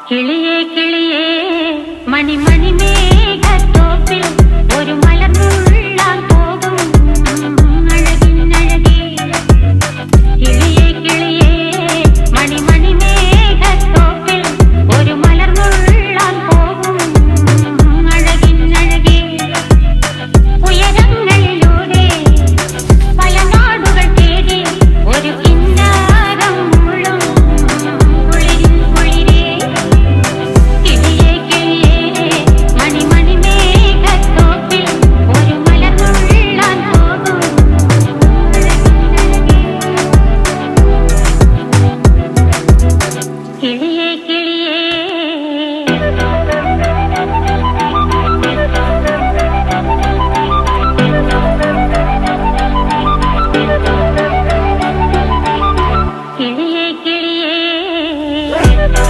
കിളിയേ കിളിയേ മണിമണി മേഘത്തോപ്പിൽ ഒരു മലർന്നുള്ളാൻ പോകും അഴകിനഴകേ. കിളിയേ കിളിയേ മണിമണി മേഘത്തോപ്പിൽ ഒരു മലർന്നുള്ളാൻ പോകും അഴകിനഴകേ. ഉയരങ്ങളിലൂടെ പല നാടുകൾ തേടി ഒരു കിന്നാരം മുള്ളും കുളിരിൻ കുളിരേ. കിളിയേ കിളിയേ മണിമണി മേഘത്തോപ്പിൽ ഒരു മലർന്നുള്ളാൻ പോകും അഴകിനഴകേ. കിളിയേ കിളിയേ